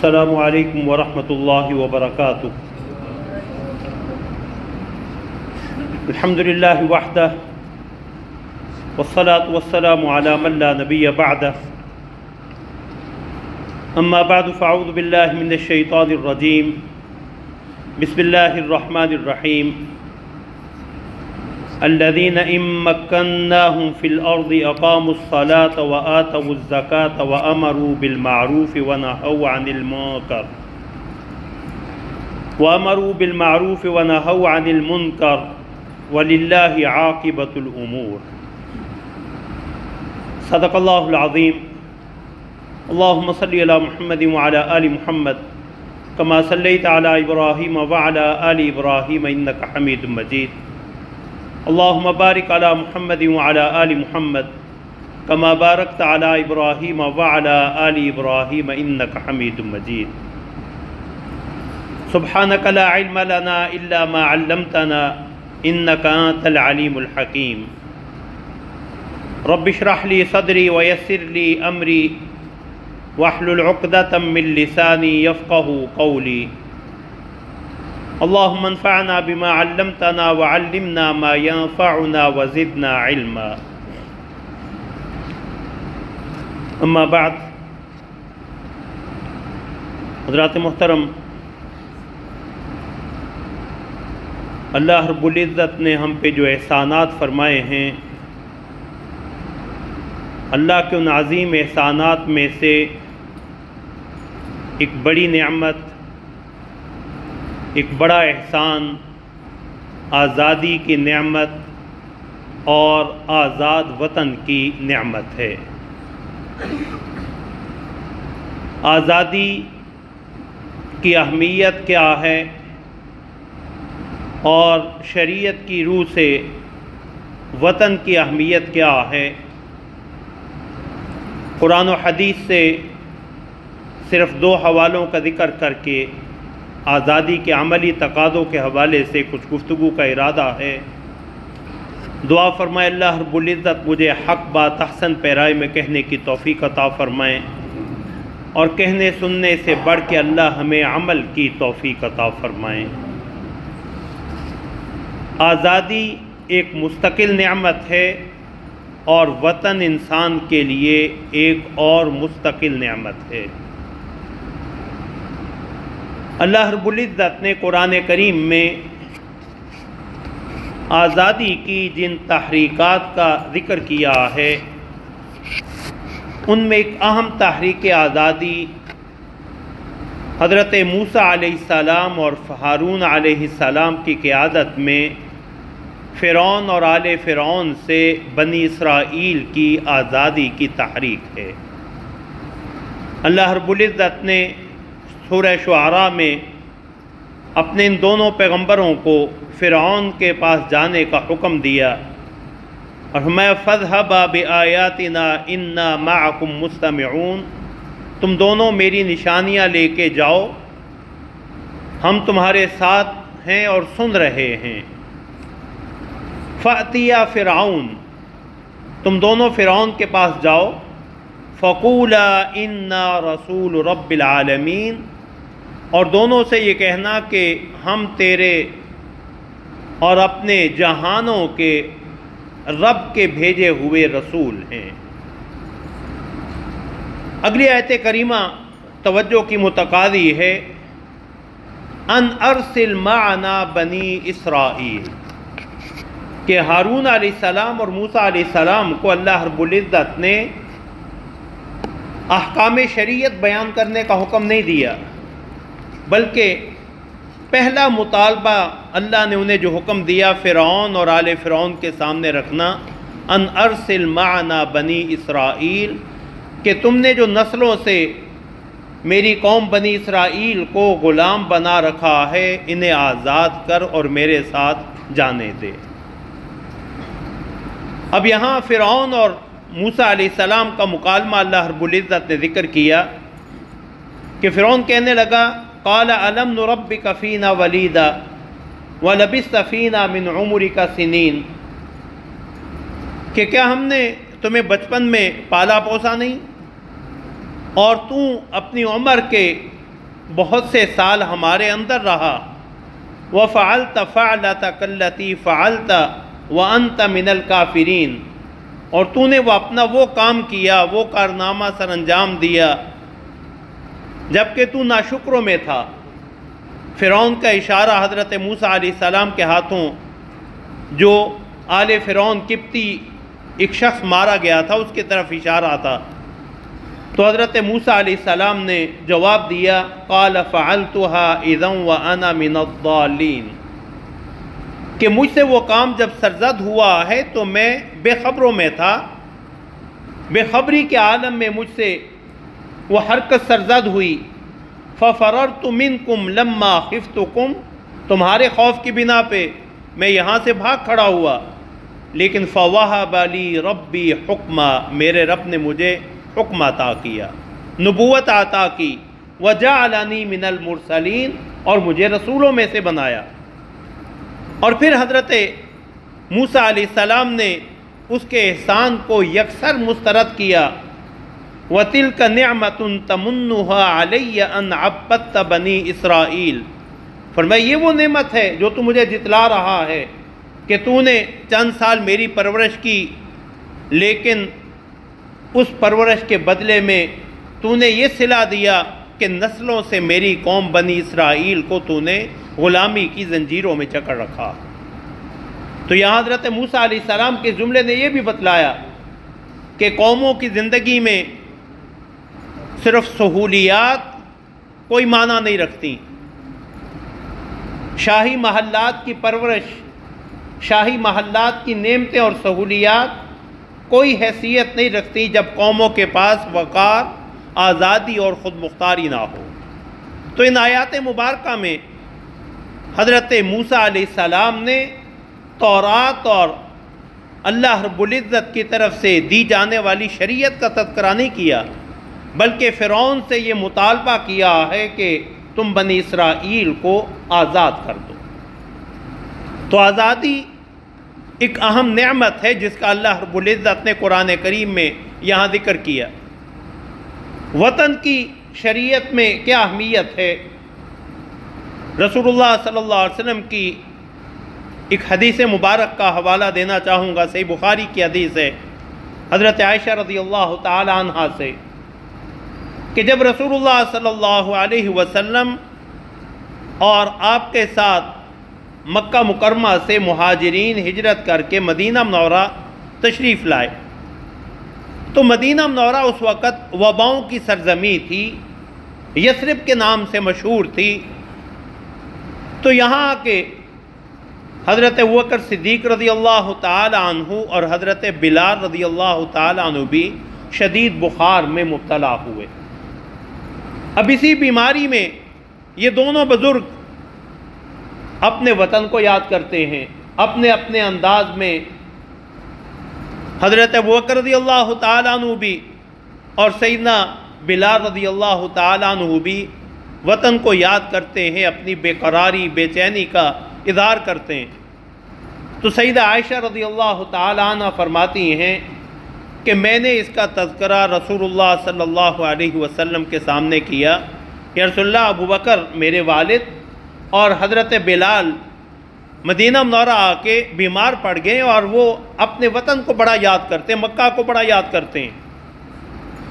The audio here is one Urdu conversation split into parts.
السلام علیکم ورحمۃ اللہ وبرکاتہ۔ الحمد للہ وحدہ والصلاة والسلام علی من لا نبی بعدہ، اما بعد فاعوذ باللہ من الشیطان الرجیم، بسم اللہ الرحمن الرحیم۔ الذین ان مکناہم فی الارض اقاموا الصلاة وآتوا الزکاة وامروا بالمعروف ونہوا عن المنکر وللہ عاقبۃ الامور۔ صدق اللہ العظیم۔ اللہم صلی علی محمد وعلی آل محمد کما صلیت علی ابراہیم وعلی آل ابراہیم انک حمید مجید۔ اللہم بارک علی محمد وعلی آل محمد کما بارکت علی ابراہیم وعلی آل ابراہیم انک حمید مجید۔ سبحانک لا علم لنا الا ما علمتنا انک انت العلیم الحکیم۔ رب اشرح لی صدری ویسر لی امری واحلل عقدۃ من لسانی یفقهوا قولی۔ اللہم انفعنا بما علمتنا وعلمنا ما ينفعنا وزدنا علما۔ اما بعد، حضرات محترم، اللہ رب العزت نے ہم پہ جو احسانات فرمائے ہیں، اللہ کے ان عظیم احسانات میں سے ایک بڑی نعمت، ایک بڑا احسان آزادی کی نعمت اور آزاد وطن کی نعمت ہے۔ آزادی کی اہمیت کیا ہے اور شریعت کی روح سے وطن کی اہمیت کیا ہے، قرآن و حدیث سے صرف دو حوالوں کا ذکر کر کے آزادی کے عملی تقاضوں کے حوالے سے کچھ گفتگو کا ارادہ ہے۔ دعا فرمائے اللہ رب العزت مجھے حق بات احسن پیرائی میں کہنے کی توفیق عطا فرمائیں، اور کہنے سننے سے بڑھ کے اللہ ہمیں عمل کی توفیق عطا فرمائیں۔ آزادی ایک مستقل نعمت ہے اور وطن انسان کے لیے ایک اور مستقل نعمت ہے۔ اللہ رب العزت نے قرآن کریم میں آزادی کی جن تحریکات کا ذکر کیا ہے، ان میں ایک اہم تحریک آزادی حضرت موسیٰ علیہ السلام اور ہارون علیہ السلام کی قیادت میں فرعون اور آل فرعون سے بنی اسرائیل کی آزادی کی تحریک ہے۔ اللہ رب العزت نے سورہ شعراء میں اپنے ان دونوں پیغمبروں کو فرعون کے پاس جانے کا حکم دیا اور فرمایا فاذهبا بآیاتنا انا معکم مستمعون، تم دونوں میری نشانیاں لے کے جاؤ، ہم تمہارے ساتھ ہیں اور سن رہے ہیں۔ فأتیا فرعون، تم دونوں فرعون کے پاس جاؤ، فقولا انا رسول رب العالمین، اور دونوں سے یہ کہنا کہ ہم تیرے اور اپنے جہانوں کے رب کے بھیجے ہوئے رسول ہیں۔ اگلی آیت کریمہ توجہ کی متقاضی ہے، ان ارسل معنا بنی اسرائیل، کہ ہارون علیہ السلام اور موسیٰ علیہ السلام کو اللہ رب العزت نے احکام شریعت بیان کرنے کا حکم نہیں دیا، بلکہ پہلا مطالبہ اللہ نے انہیں جو حکم دیا فرعون اور آل فرعون کے سامنے رکھنا، ان ارسل معنا بنی اسرائیل، کہ تم نے جو نسلوں سے میری قوم بنی اسرائیل کو غلام بنا رکھا ہے، انہیں آزاد کر اور میرے ساتھ جانے دے۔ اب یہاں فرعون اور موسیٰ علیہ السلام کا مکالمہ اللہ رب العزت نے ذکر کیا کہ فرعون کہنے لگا قال الم نربک فینا ولیدا ولبثت فینا من عمرک سنین، کہ کیا ہم نے تمہیں بچپن میں پالا پوسا نہیں اور تو اپنی عمر کے بہت سے سال ہمارے اندر رہا، وَفَعَلْتَ فَعْلَتَكَ الَّتِي فَعَلْتَ وَأَنْتَ مِنَ الْكَافِرِينَ، اور تو نے وہ کام کیا، وہ کارنامہ سر انجام دیا جبکہ تو ناشکروں میں تھا۔ فرعون کا اشارہ حضرت موسیٰ علیہ السلام کے ہاتھوں، جو آل فرعون قبطی ایک شخص مارا گیا تھا، اس کی طرف اشارہ تھا۔ تو حضرت موسیٰ علیہ السلام نے جواب دیا، قال فعلتها اذا وانا من الضالین، کہ مجھ سے وہ کام جب سرزد ہوا ہے تو میں بے خبروں میں تھا، بے خبری کے عالم میں مجھ سے وہ حرکت سرزد ہوئی۔ ففررت منکم لما خفتکم، تمہارے خوف کی بنا پہ میں یہاں سے بھاگ کھڑا ہوا، لیکن فوہب لی ربی حکما، میرے رب نے مجھے حکم عطا کیا، نبوت عطا کی، وجعلنی من المرسلین، اور مجھے رسولوں میں سے بنایا۔ اور پھر حضرت موسیٰ علیہ السلام نے اس کے احسان کو یکسر مسترد کیا، وَتِلْكَ نِعْمَةٌ تَمُنُّهَا عَلَيَّ أَنْ عَبَّدْتَ بَنِي اسرائیل، فرمایا یہ وہ نعمت ہے جو تو مجھے جتلا رہا ہے کہ تو نے چند سال میری پرورش کی، لیکن اس پرورش کے بدلے میں تو نے یہ صلہ دیا کہ نسلوں سے میری قوم بنی اسرائیل کو تو نے غلامی کی زنجیروں میں جکڑ رکھا۔ تو یہاں حضرت موسیٰ علیہ السلام کے جملے نے یہ بھی بتلایا کہ قوموں کی زندگی میں صرف سہولیات کوئی معنی نہیں رکھتی، شاہی محلات کی پرورش، شاہی محلات کی نعمتیں اور سہولیات کوئی حیثیت نہیں رکھتی جب قوموں کے پاس وقار، آزادی اور خود مختاری نہ ہو۔ تو ان آیات مبارکہ میں حضرت موسیٰ علیہ السلام نے تورات اور اللہ رب العزت کی طرف سے دی جانے والی شریعت کا تذکرہ نہیں کیا، بلکہ فرعون سے یہ مطالبہ کیا ہے کہ تم بنی اسرائیل کو آزاد کر دو۔ تو آزادی ایک اہم نعمت ہے جس کا اللہ رب العزت نے قرآن کریم میں یہاں ذکر کیا۔ وطن کی شریعت میں کیا اہمیت ہے؟ رسول اللہ صلی اللہ علیہ وسلم کی ایک حدیث مبارک کا حوالہ دینا چاہوں گا، صحیح بخاری کی حدیث ہے حضرت عائشہ رضی اللہ تعالی عنہا سے، کہ جب رسول اللہ صلی اللہ علیہ وسلم اور آپ کے ساتھ مکہ مکرمہ سے مہاجرین ہجرت کر کے مدینہ منورہ تشریف لائے، تو مدینہ منورہ اس وقت وباؤں کی سرزمین تھی، یثرب کے نام سے مشہور تھی۔ تو یہاں آ کے حضرت ابوبکر صدیق رضی اللہ تعالی عنہ اور حضرت بلال رضی اللہ تعالی عنہ بھی شدید بخار میں مبتلا ہوئے۔ اب اسی بیماری میں یہ دونوں بزرگ اپنے وطن کو یاد کرتے ہیں، اپنے اپنے انداز میں۔ حضرت ابوبکر رضی اللہ تعالیٰ عنہ بھی اور سیدنا بلال رضی اللہ تعالیٰ عنہ بھی وطن کو یاد کرتے ہیں، اپنی بے قراری، بے چینی کا اظہار کرتے ہیں۔ تو سیدہ عائشہ رضی اللہ تعالیٰ عنہ فرماتی ہیں کہ میں نے اس کا تذکرہ رسول اللہ صلی اللہ علیہ وسلم کے سامنے کیا کہ رسول اللہ، ابوبکر میرے والد اور حضرت بلال مدینہ منورہ آ کے بیمار پڑ گئے اور وہ اپنے وطن کو بڑا یاد کرتے ہیں، مکہ کو بڑا یاد کرتے ہیں۔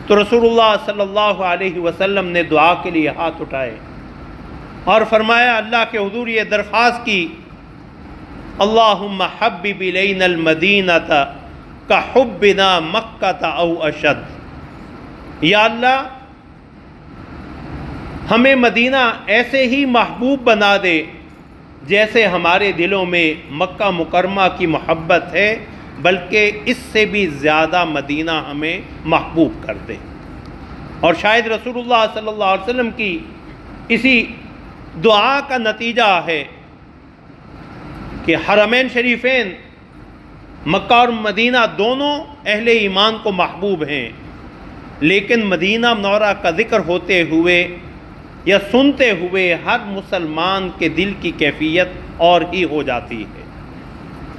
تو رسول اللہ صلی اللہ علیہ وسلم نے دعا کے لیے ہاتھ اٹھائے اور فرمایا، اللہ کے حضور یہ درخواست کی، اللہم حبب الینا المدینۃ کحبنا مکۃ او اشد، یا اللہ ہمیں مدینہ ایسے ہی محبوب بنا دے جیسے ہمارے دلوں میں مکہ مکرمہ کی محبت ہے، بلکہ اس سے بھی زیادہ مدینہ ہمیں محبوب کر دے۔ اور شاید رسول اللہ صلی اللہ علیہ وسلم کی اسی دعا کا نتیجہ ہے کہ حرمین شریفین مکہ اور مدینہ دونوں اہل ایمان کو محبوب ہیں، لیکن مدینہ منورہ کا ذکر ہوتے ہوئے یا سنتے ہوئے ہر مسلمان کے دل کی کیفیت اور ہی ہو جاتی ہے۔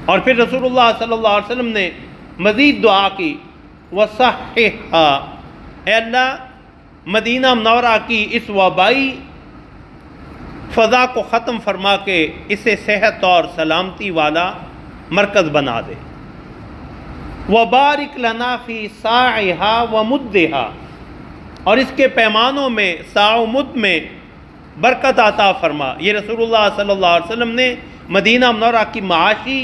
اور پھر رسول اللہ صلی اللہ علیہ وسلم نے مزید دعا کی، وَصَحِّحَا، اے اللہ مدینہ منورہ کی اس وبائی فضا کو ختم فرما کے اسے صحت اور سلامتی والا مرکز بنا دے۔ وبارک لنا فی ساعھا ومدھا، اور اس کے پیمانوں میں ساع و مد میں برکت عطا فرما۔ یہ رسول اللہ صلی اللہ علیہ وسلم نے مدینہ منورہ کی معاشی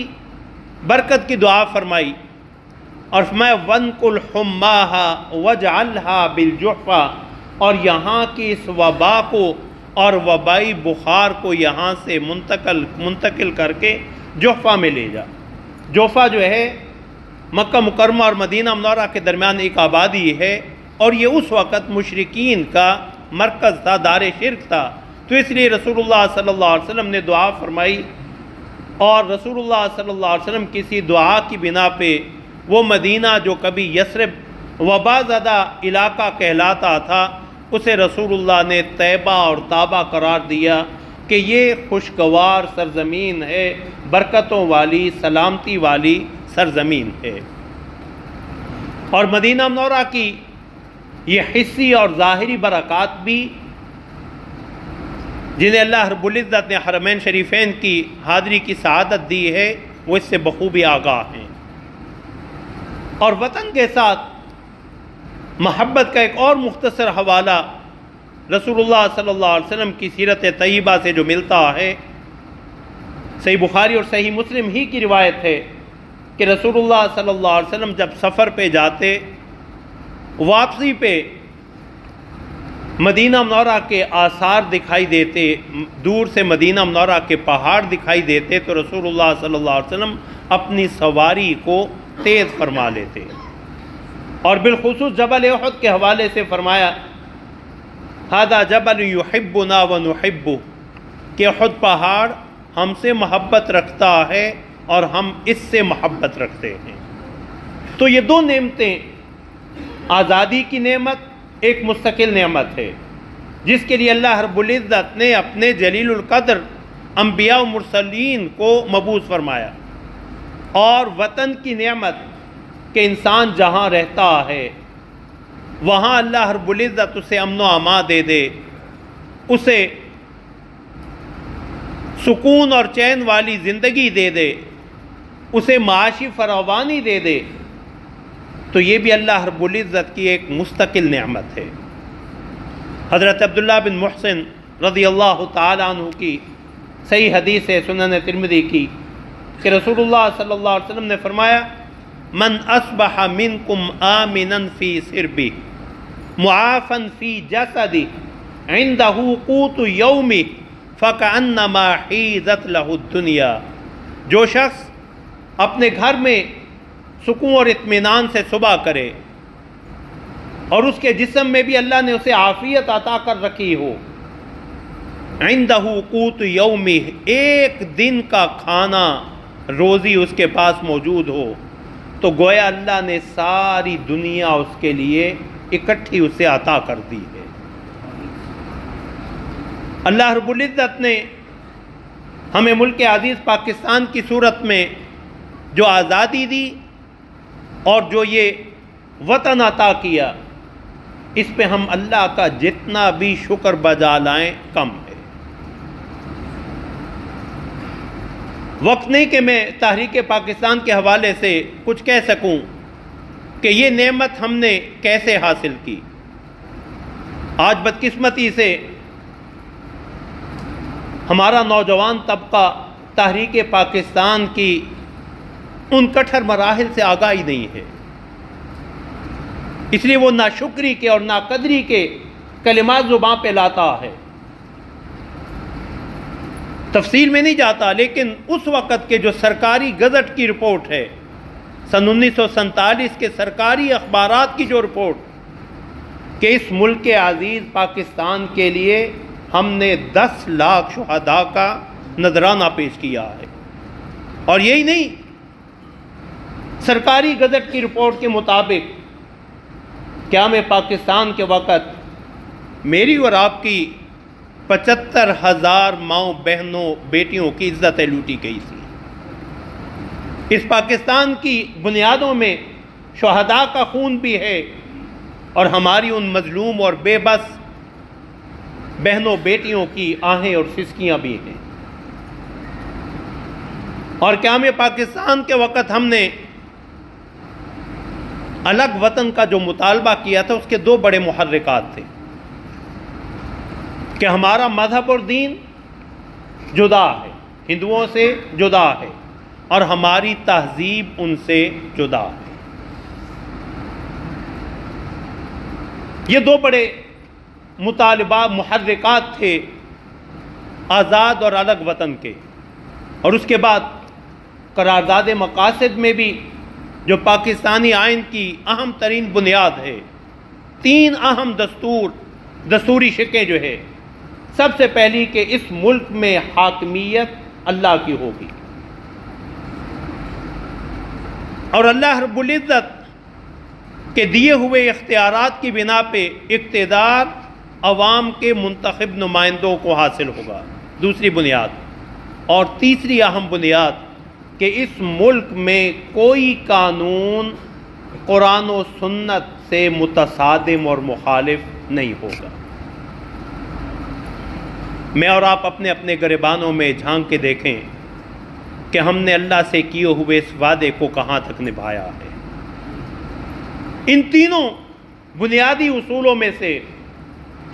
برکت کی دعا فرمائی، اور فرمایا وَانْقُلْ حُمَّاهَا وَاجْعَلْهَا بِالْجُحْفَةِ، اور یہاں کی اس وبا کو اور وبائی بخار کو یہاں سے منتقل کر کے جحفہ میں لے جا۔ جحفہ جو ہے مکہ مکرمہ اور مدینہ منورہ کے درمیان ایک آبادی ہے، اور یہ اس وقت مشرکین کا مرکز تھا، دار شرک تھا، تو اس لیے رسول اللہ صلی اللہ علیہ وسلم نے دعا فرمائی، اور رسول اللہ صلی اللہ علیہ وسلم کسی دعا کی بنا پہ وہ مدینہ جو کبھی یثرب وبا زدہ علاقہ کہلاتا تھا، اسے رسول اللہ نے طیبہ اور طابہ قرار دیا کہ یہ خوشگوار سرزمین ہے، برکتوں والی سلامتی والی سرزمین ہے۔ اور مدینہ منورہ کی یہ حصی اور ظاہری برکات بھی جنہیں اللہ رب العزت نے حرمین شریفین کی حاضری کی سعادت دی ہے، وہ اس سے بخوبی آگاہ ہیں۔ اور وطن کے ساتھ محبت کا ایک اور مختصر حوالہ رسول اللہ صلی اللہ علیہ وسلم کی سیرت طیبہ سے جو ملتا ہے، صحیح بخاری اور صحیح مسلم ہی کی روایت ہے کہ رسول اللہ صلی اللہ علیہ وسلم جب سفر پہ جاتے، واپسی پہ مدینہ منورہ کے آثار دکھائی دیتے، دور سے مدینہ منورہ کے پہاڑ دکھائی دیتے، تو رسول اللہ صلی اللہ علیہ وسلم اپنی سواری کو تیز فرما لیتے، اور بالخصوص جبل احد کے حوالے سے فرمایا ھذا جبل یحبنا ونحبہ، کہ احد پہاڑ ہم سے محبت رکھتا ہے اور ہم اس سے محبت رکھتے ہیں۔ تو یہ دو نعمتیں، آزادی کی نعمت ایک مستقل نعمت ہے جس کے لیے اللہ رب العزت نے اپنے جلیل القدر انبیاء و مرسلین کو مبعوث فرمایا، اور وطن کی نعمت کہ انسان جہاں رہتا ہے وہاں اللہ رب العزت اسے امن و امان دے دے، اسے سکون اور چین والی زندگی دے دے، اسے معاشی فراوانی دے دے، تو یہ بھی اللہ رب العزت کی ایک مستقل نعمت ہے۔ حضرت عبداللہ بن محسن رضی اللہ تعالیٰ عنہ کی صحیح حدیث ہے سنن ترمذی کی کہ رسول اللہ صلی اللہ علیہ وسلم نے فرمایا من اصبح منکم آمنا فی سربہ معافا فی جسدہ عندہ قوت یومہ فکأنما حیزت لہ الدنیا، جو شخص اپنے گھر میں سکون اور اطمینان سے صبح کرے اور اس کے جسم میں بھی اللہ نے اسے عافیت عطا کر رکھی ہو، عندہ قوت یومہ، ایک دن کا کھانا روزی اس کے پاس موجود ہو، تو گویا اللہ نے ساری دنیا اس کے لیے اکٹھی اسے عطا کر دی ہے۔ اللہ رب العزت نے ہمیں ملک عزیز پاکستان کی صورت میں جو آزادی دی اور جو یہ وطن عطا کیا، اس پہ ہم اللہ کا جتنا بھی شکر بجا لائیں کم ہے۔ وقت نہیں کہ میں تحریک پاکستان کے حوالے سے کچھ کہہ سکوں کہ یہ نعمت ہم نے کیسے حاصل کی۔ آج بدقسمتی سے ہمارا نوجوان طبقہ تحریک پاکستان کی ان کٹھر مراحل سے آگاہ ہی نہیں ہے، اس لیے وہ ناشکری کے اور ناقدری کے کلمات زباں پہ لاتا ہے۔ تفصیل میں نہیں جاتا، لیکن اس وقت کے جو سرکاری گزٹ کی رپورٹ ہے، سن 1947 کے سرکاری اخبارات کی جو رپورٹ کہ اس ملک عزیز پاکستان کے لیے ہم نے 10 لاکھ شہداء کا نذرانہ پیش کیا ہے، اور یہی نہیں، سرکاری گزٹ کی رپورٹ کے مطابق قیام پاکستان کے وقت میری اور آپ کی 75,000 ماؤں بہنوں بیٹیوں کی عزتیں لوٹی گئی تھی۔ اس پاکستان کی بنیادوں میں شہداء کا خون بھی ہے، اور ہماری ان مظلوم اور بے بس بہنوں بیٹیوں کی آہیں اور سسکیاں بھی ہیں۔ اور قیام پاکستان کے وقت ہم نے الگ وطن کا جو مطالبہ کیا تھا، اس کے دو بڑے محرکات تھے کہ ہمارا مذہب اور دین جدا ہے، ہندوؤں سے جدا ہے، اور ہماری تہذیب ان سے جدا ہے۔ یہ دو بڑے مطالبہ محرکات تھے آزاد اور الگ وطن کے۔ اور اس کے بعد قرارداد مقاصد میں بھی جو پاکستانی آئین کی اہم ترین بنیاد ہے، 3 اہم دستوری شقیں جو ہے، سب سے پہلی کہ اس ملک میں حاکمیت اللہ کی ہوگی، اور اللہ رب العزت کے دیے ہوئے اختیارات کی بنا پہ اقتدار عوام کے منتخب نمائندوں کو حاصل ہوگا، دوسری بنیاد۔ اور تیسری اہم بنیاد کہ اس ملک میں کوئی قانون قرآن و سنت سے متصادم اور مخالف نہیں ہوگا۔ میں اور آپ اپنے اپنے گریبانوں میں جھانک کے دیکھیں کہ ہم نے اللہ سے کیے ہوئے اس وعدے کو کہاں تک نبھایا ہے۔ ان تینوں بنیادی اصولوں میں سے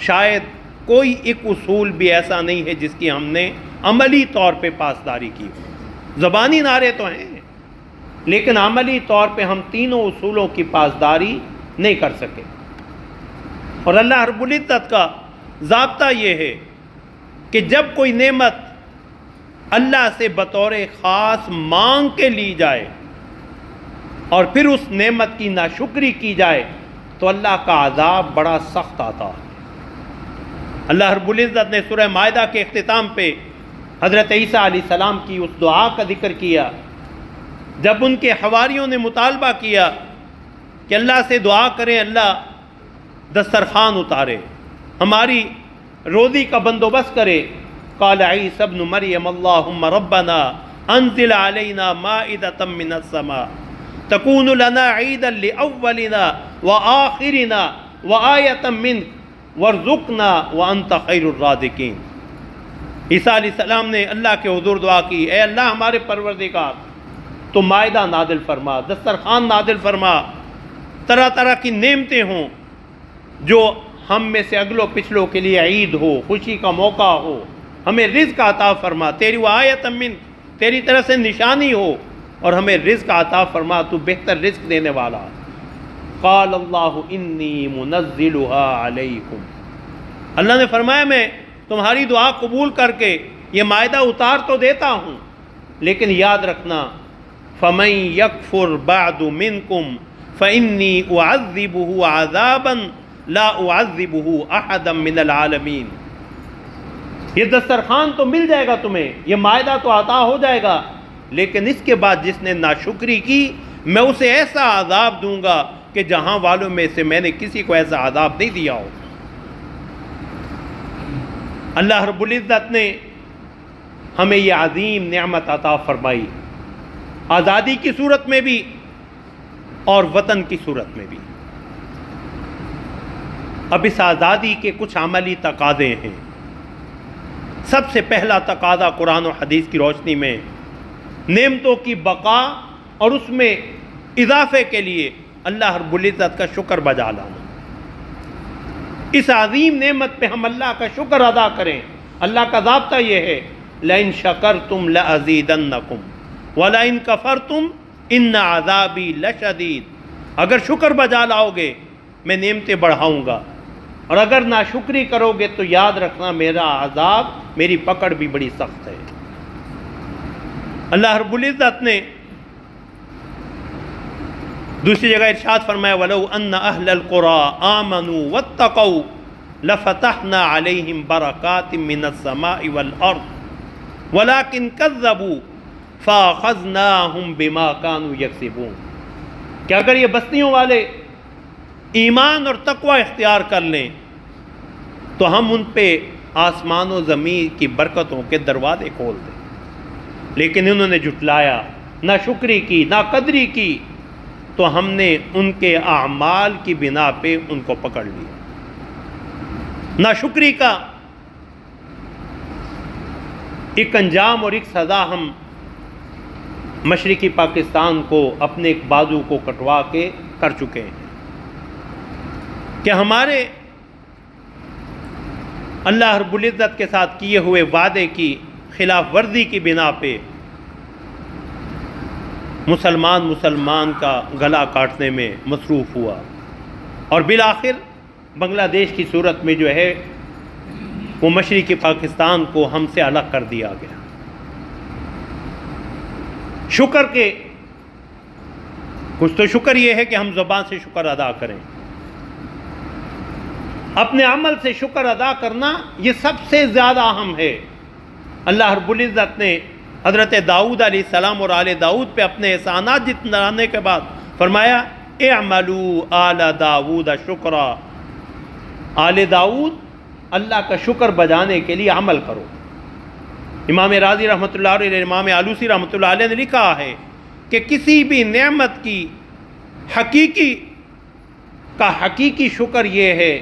شاید کوئی ایک اصول بھی ایسا نہیں ہے جس کی ہم نے عملی طور پہ پاسداری کی ہو۔ زبانی نعرے تو ہیں، لیکن عملی طور پہ ہم تینوں اصولوں کی پاسداری نہیں کر سکے۔ اور اللہ رب العزت کا ضابطہ یہ ہے کہ جب کوئی نعمت اللہ سے بطور خاص مانگ کے لی جائے اور پھر اس نعمت کی ناشکری کی جائے تو اللہ کا عذاب بڑا سخت آتا ہے۔ اللہ رب العزت نے سورہ مائدہ کے اختتام پہ حضرت عیسیٰ علیہ السلام کی اس دعا کا ذکر کیا جب ان کے حواریوں نے مطالبہ کیا کہ اللہ سے دعا کریں اللہ دسترخوان اتارے، ہماری روزی کا بندوبست کرے۔ قال عیسی ابن مریم اللہم ربنا انزل علینا مائدۃ من السماء تکون لنا عیدا لاولنا وآخرنا وآیۃ منک وارزقنا وانت خیر الرازقین۔ عیسیٰ علیہ السلام نے اللہ کے حضور دعا کی، اے اللہ ہمارے پروردگار، تو مائدہ نازل فرما، دسترخوان نازل فرما، طرح طرح کی نعمتیں ہوں جو ہم میں سے اگلوں پچھلوں کے لیے عید ہو، خوشی کا موقع ہو، ہمیں رزق عطا فرما، تیری وآیۃ من، تیری طرف سے نشانی ہو اور ہمیں رزق عطا فرما، تو بہتر رزق دینے والا۔ قال اللہ انی منزلها علیکم، اللہ نے فرمایا میں تمہاری دعا قبول کر کے یہ مائدہ اتار تو دیتا ہوں، لیکن یاد رکھنا فَمَن يَكْفُرْ بَعْدُ مِنْكُمْ فَإِنِّي أُعَذِّبُهُ عَذَابًا لَا أُعَذِّبُهُ أَحَدًا مِنَ الْعَالَمِينَ۔ یہ دسترخوان تو مل جائے گا تمہیں، یہ مائدہ تو عطا ہو جائے گا، لیکن اس کے بعد جس نے ناشکری کی میں اسے ایسا عذاب دوں گا کہ جہاں والوں میں سے میں نے کسی کو ایسا عذاب نہیں دیا ہو۔ اللہ رب العزت نے ہمیں یہ عظیم نعمت عطا فرمائی، آزادی کی صورت میں بھی اور وطن کی صورت میں بھی۔ اب اس آزادی کے کچھ عملی تقاضے ہیں۔ سب سے پہلا تقاضا قرآن و حدیث کی روشنی میں نعمتوں کی بقا اور اس میں اضافے کے لیے اللہ رب العزت کا شکر بجا لانا۔ اس عظیم نعمت پہ ہم اللہ کا شکر ادا کریں۔ اللہ کا ضابطہ یہ ہے لَإِن شَكَرْتُمْ لَأَزِيدَنَّكُمْ وَلَإِن كَفَرْتُمْ إِنَّ عَذَابِي لَشَدِيدٌ۔ اگر شکر بجا لاؤ گے میں نعمتیں بڑھاؤں گا، اور اگر ناشکری کرو گے تو یاد رکھنا میرا عذاب، میری پکڑ بھی بڑی سخت ہے۔ اللہ رب العزت نے دوسری جگہ ارشاد فرمایا وَلَوْ أَنَّ أَهْلَ الْقُرَىٰ آمَنُوا وَاتَّقَوْا لَفَتَحْنَا عَلَيْهِمْ بَرَكَاتٍ مِّنَ السَّمَاءِ وَالْأَرْضِ وَلَكِنْ كَذَّبُوا فَأَخَذْنَاهُمْ بِمَا كَانُوا يَكْسِبُونَ کہ اگر یہ بستیوں والے ایمان اور تقوی اختیار کر لیں تو ہم ان پہ آسمان و زمین کی برکتوں کے دروازے کھول دیں، لیکن انہوں نے جھٹلایا، نہ شکری کی، نہ قدری کی، تو ہم نے ان کے اعمال کی بنا پہ ان کو پکڑ لیا۔ ناشکری کا ایک انجام اور ایک سزا ہم مشرقی پاکستان کو اپنے ایک بازو کو کٹوا کے کر چکے ہیں کہ ہمارے اللہ رب العزت کے ساتھ کیے ہوئے وعدے کی خلاف ورزی کی بنا پہ مسلمان کا گلا کاٹنے میں مصروف ہوا، اور بالآخر بنگلہ دیش کی صورت میں جو ہے وہ مشرقی پاکستان کو ہم سے الگ کر دیا گیا۔ شکر کے کچھ تو شکر یہ ہے کہ ہم زبان سے شکر ادا کریں، اپنے عمل سے شکر ادا کرنا یہ سب سے زیادہ اہم ہے۔ اللہ رب العزت نے حضرت داؤد علیہ السلام اور آل داؤد پہ اپنے احسانات جتلانے کے بعد فرمایا اعملوا آل داؤد شکرا، آل داؤد اللہ کا شکر بجانے کے لیے عمل کرو۔ امام راضی رحمۃ اللہ علیہ، امام آلوسی رحمۃ اللہ علیہ نے لکھا ہے کہ کسی بھی نعمت کی حقیقی شکر یہ ہے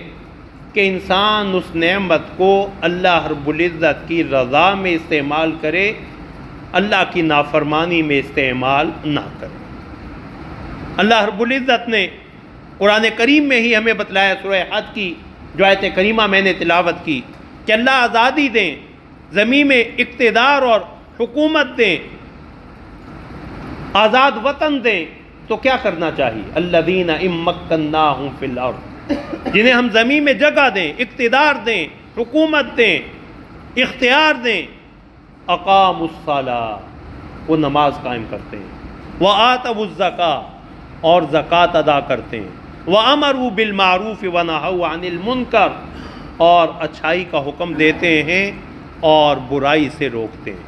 کہ انسان اس نعمت کو اللہ رب العزت کی رضا میں استعمال کرے، اللہ کی نافرمانی میں استعمال نہ کرے۔ اللہ رب العزت نے قرآن کریم میں ہی ہمیں بتلایا، سورہ حج کی جو آیت کریمہ میں نے تلاوت کی، کہ اللہ آزادی دیں، زمین میں اقتدار اور حکومت دیں، آزاد وطن دیں، تو کیا کرنا چاہیے؟ الذین ان مکناہم فی الارض، جنہیں ہم زمین میں جگہ دیں، اقتدار دیں، حکومت دیں، اختیار دیں، اقاموا الصلاۃ، وہ نماز قائم کرتے ہیں، وآتوا الزکاۃ، اور زکوٰۃ ادا کرتے ہیں، وَأَمَرُوا بِالْمَعْرُوفِ وَنَهَوْا عَنِ الْمُنْكَرِ، اور اچھائی کا حکم دیتے ہیں اور برائی سے روکتے ہیں۔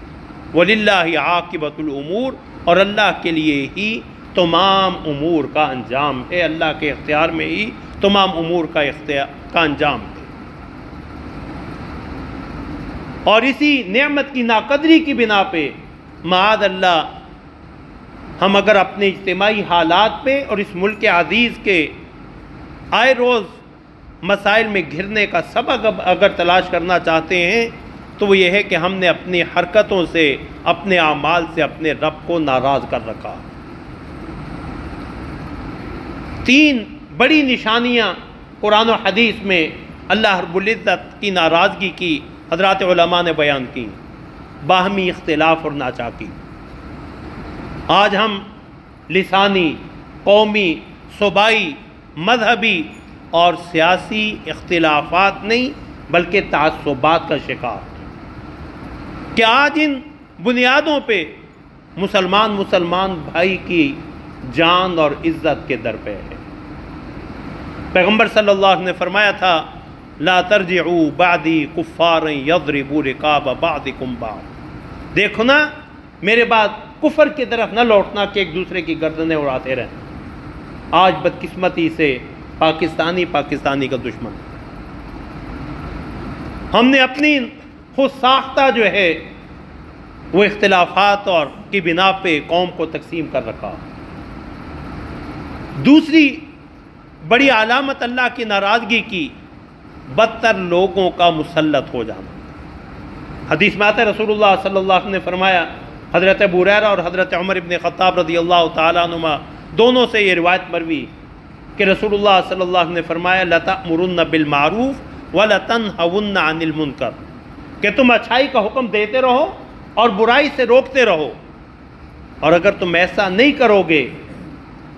وَلِلَّهِ عَاقِبَةُ الْأُمُورِ، اور اللہ کے لیے ہی تمام امور کا انجام ہے، اللہ کے اختیار میں ہی تمام امور کا انجام ہے۔ اور اسی نعمت کی ناقدری کی بنا پہ معاذ اللہ ہم اگر اپنے اجتماعی حالات پہ اور اس ملک عزیز کے آئے روز مسائل میں گھرنے کا سبب اگر تلاش کرنا چاہتے ہیں تو وہ یہ ہے کہ ہم نے اپنی حرکتوں سے، اپنے اعمال سے اپنے رب کو ناراض کر رکھا۔ 3 بڑی نشانیاں قرآن و حدیث میں اللہ رب العزت کی ناراضگی کی حضرات علماء نے بیان کی: باہمی اختلاف اور ناچاکی۔ آج ہم لسانی، قومی، صوبائی، مذہبی اور سیاسی اختلافات نہیں بلکہ تعصبات کا شکار ہیں کہ آج ان بنیادوں پہ مسلمان بھائی کی جان اور عزت کے در پہ ہے۔ پیغمبر صلی اللہ علیہ وسلم نے فرمایا تھا: لا ترجعوا بعدی کفارا یضربوا رقاب بعضکم بعض، دیکھو نا میرے بعد کفر کی طرف نہ لوٹنا کہ ایک دوسرے کی گردنیں اڑاتے رہنا۔ آج بدقسمتی سے پاکستانی کا دشمن، ہم نے اپنی خود ساختہ جو ہے وہ اختلافات اور کی بنا پہ قوم کو تقسیم کر رکھا۔ دوسری بڑی علامت اللہ کی ناراضگی کی بدتر لوگوں کا مسلط ہو جانا۔ حدیث میں آتا ہے، رسول اللہ صلی اللہ علیہ وسلم نے فرمایا، حضرت ابو ہریرہ اور حضرت عمر ابن خطاب رضی اللہ تعالیٰ عنہما دونوں سے یہ روایت مروی کہ رسول اللہ صلی اللہ علیہ وسلم نے فرمایا: لَتَأْمُرُنَّ بِالْمَعْرُوفِ وَلَتَنْهَوُنَّ عَنِ الْمُنْكَرِ، کہ تم اچھائی کا حکم دیتے رہو اور برائی سے روکتے رہو، اور اگر تم ایسا نہیں کرو گے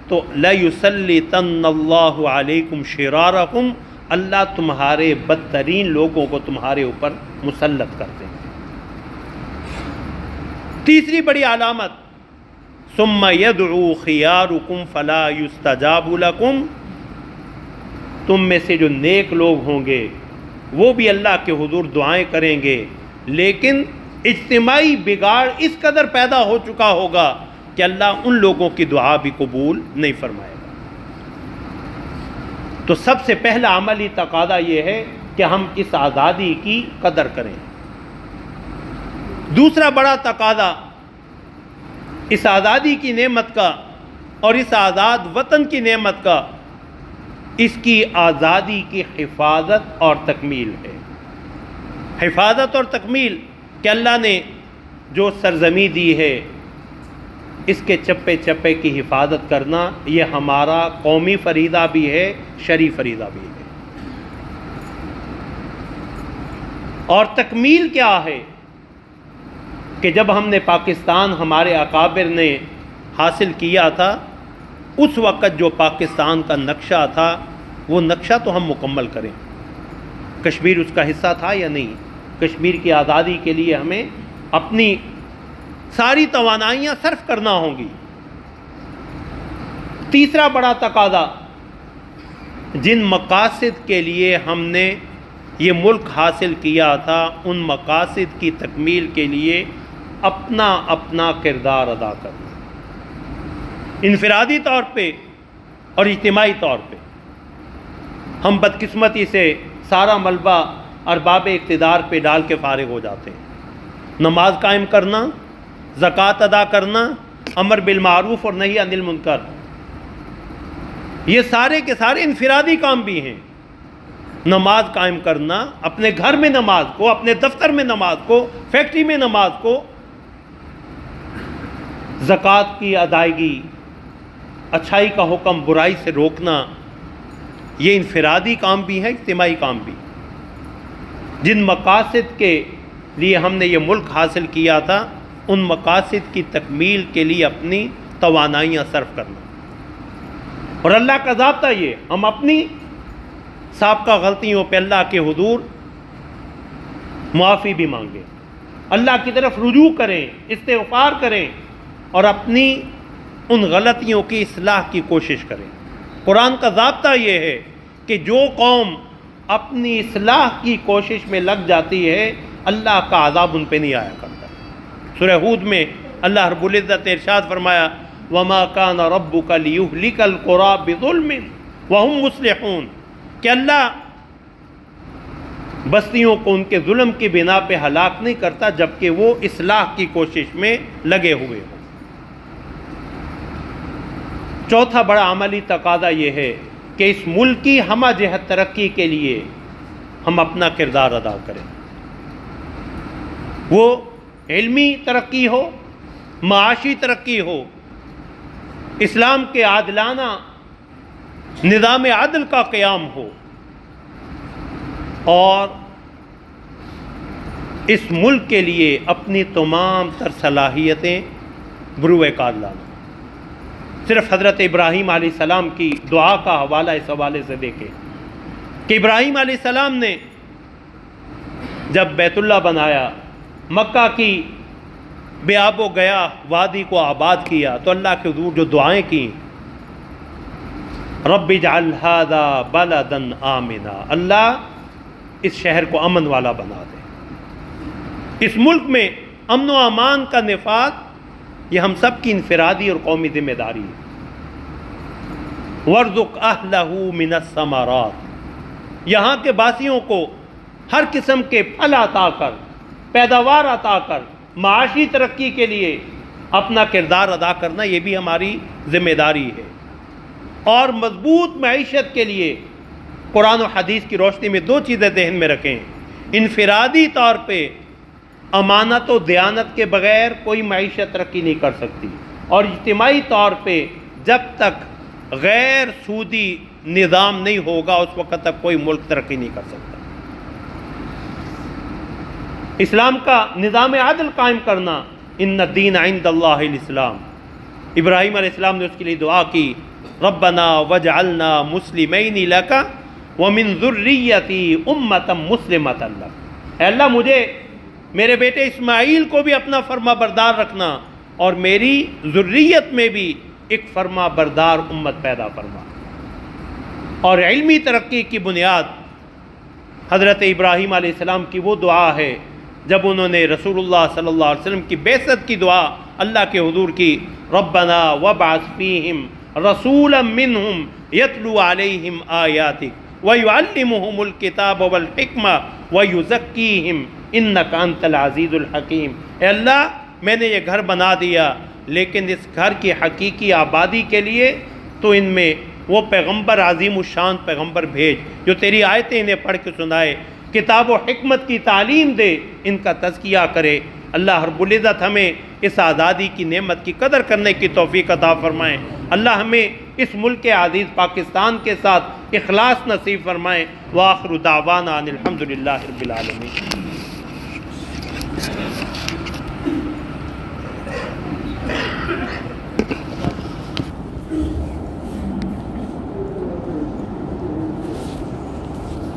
تو لَيُسَلِّطَنَّ اللَّهُ عَلَيْكُمْ شِرَارَكُمْ، اللہ تمہارے بدترین لوگوں کو تمہارے اوپر مسلط کر دیں گے۔ تیسری بڑی علامت: ثم يدعو خياركم فلا يستجاب لكم، تم میں سے جو نیک لوگ ہوں گے وہ بھی اللہ کے حضور دعائیں کریں گے، لیکن اجتماعی بگاڑ اس قدر پیدا ہو چکا ہوگا کہ اللہ ان لوگوں کی دعا بھی قبول نہیں فرمائے گا۔ تو سب سے پہلا عملی تقاضا یہ ہے کہ ہم اس آزادی کی قدر کریں۔ دوسرا بڑا تقاضا اس آزادی کی نعمت کا اور اس آزاد وطن کی نعمت کا، اس کی آزادی کی حفاظت اور تکمیل ہے۔ حفاظت اور تکمیل کہ اللہ نے جو سرزمی دی ہے اس کے چپے چپے کی حفاظت کرنا یہ ہمارا قومی فریضہ بھی ہے، شرعی فریضہ بھی ہے۔ اور تکمیل کیا ہے کہ جب ہم نے پاکستان ہمارے اکابر نے حاصل کیا تھا، اس وقت جو پاکستان کا نقشہ تھا وہ نقشہ تو ہم مکمل کریں۔ کشمیر اس کا حصہ تھا یا نہیں؟ کشمیر کی آزادی کے لیے ہمیں اپنی ساری توانائیاں صرف کرنا ہوں گی۔ تیسرا بڑا تقاضا، جن مقاصد کے لیے ہم نے یہ ملک حاصل کیا تھا ان مقاصد کی تکمیل کے لیے اپنا اپنا کردار ادا کرنا، انفرادی طور پہ اور اجتماعی طور پہ۔ ہم بدقسمتی سے سارا ملبہ ارباب اقتدار پہ ڈال کے فارغ ہو جاتے ہیں۔ نماز قائم کرنا، زکوٰۃ ادا کرنا، امر بالمعروف اور نہی عن المنکر، یہ سارے کے سارے انفرادی کام بھی ہیں۔ نماز قائم کرنا، اپنے گھر میں نماز کو، اپنے دفتر میں نماز کو، فیکٹری میں نماز کو، زکوٰۃ کی ادائیگی، اچھائی کا حکم، برائی سے روکنا، یہ انفرادی کام بھی ہے، اجتماعی کام بھی۔ جن مقاصد کے لیے ہم نے یہ ملک حاصل کیا تھا ان مقاصد کی تکمیل کے لیے اپنی توانائیاں صرف کرنا۔ اور اللہ کا ضابطہ یہ، ہم اپنی سابقہ غلطیوں پہ اللہ کے حضور معافی بھی مانگیں، اللہ کی طرف رجوع کریں، استغفار کریں اور اپنی ان غلطیوں کی اصلاح کی کوشش کریں۔ قرآن کا ضابطہ یہ ہے کہ جو قوم اپنی اصلاح کی کوشش میں لگ جاتی ہے اللہ کا عذاب ان پہ نہیں آیا کرتا۔ سورہ ہود میں اللہ رب العزت نے ارشاد فرمایا وَمَا كَانَ رَبُّكَ لِيُهْلِكَ الْقُرَىٰ بِظُلْمٍ وَهُمْ مُصْلِحُونَ، کہ اللہ بستیوں کو ان کے ظلم کی بنا پہ ہلاک نہیں کرتا جبکہ وہ اصلاح کی کوشش میں لگے ہوئے ہوں۔ چوتھا بڑا عملی تقاضا یہ ہے کہ اس ملک کی ہمہ جہت ترقی کے لیے ہم اپنا کردار ادا کریں، وہ علمی ترقی ہو، معاشی ترقی ہو، اسلام کے عادلانہ نظام عدل کا قیام ہو، اور اس ملک کے لیے اپنی تمام تر صلاحیتیں بروئے کار لانا۔ صرف حضرت ابراہیم علیہ السلام کی دعا کا حوالہ اس حوالے سے دیکھیں کہ ابراہیم علیہ السلام نے جب بیت اللہ بنایا، مکہ کی بے آب و گیا وادی کو آباد کیا، تو اللہ کے حضور جو دعائیں کیں، رب اجعل ھذا بلدا آمنا، اللہ اس شہر کو امن والا بنا دے۔ اس ملک میں امن و امان کا نفاذ یہ ہم سب کی انفرادی اور قومی ذمہ داری ہے۔ وَارْزُقْ أَهْلَهُ مِنَ الثَّمَرَاتِ، یہاں کے باسیوں کو ہر قسم کے پھل عطا کر، پیداوار عطا کر، معاشی ترقی کے لیے اپنا کردار ادا کرنا یہ بھی ہماری ذمہ داری ہے۔ اور مضبوط معیشت کے لیے قرآن و حدیث کی روشنی میں دو چیزیں ذہن میں رکھیں، انفرادی طور پہ امانت و دیانت کے بغیر کوئی معیشت ترقی نہیں کر سکتی، اور اجتماعی طور پہ جب تک غیر سودی نظام نہیں ہوگا اس وقت تک کوئی ملک ترقی نہیں کر سکتا۔ اسلام کا نظام عدل قائم کرنا، ان الدین عند اللہ الاسلام، ابراہیم علیہ السلام نے اس کے لیے دعا کی ربنا وجعلنا مسلمین لک ومن ذریتی امۃ مسلمۃ لک، اے اللہ مجھے میرے بیٹے اسماعیل کو بھی اپنا فرما بردار رکھنا اور میری ذریت میں بھی ایک فرما بردار امت پیدا فرما۔ اور علمی ترقی کی بنیاد حضرت ابراہیم علیہ السلام کی وہ دعا ہے جب انہوں نے رسول اللہ صلی اللہ علیہ وسلم کی بعثت کی دعا اللہ کے حضور کی، ربنا وابعث فیہم رسولا منہم یتلو علیہم آیاتک ویعلمہم الکتاب والحکمہ ویزکیہم انک انت العزیز الحکیم۔ اے اللہ میں نے یہ گھر بنا دیا لیکن اس گھر کی حقیقی آبادی کے لیے تو ان میں وہ پیغمبر عظیم الشان پیغمبر بھیج جو تیری آیتیں انہیں پڑھ کے سنائے، کتاب و حکمت کی تعلیم دے، ان کا تزکیہ کرے، اللہ رب العزت ہمیں اس آزادی کی نعمت کی قدر کرنے کی توفیق عطا فرمائیں۔ اللہ ہمیں اس ملک عزیز پاکستان کے ساتھ اخلاص نصیب فرمائیں۔ وآخر دعوانا ان الحمدللہ رب العالمین۔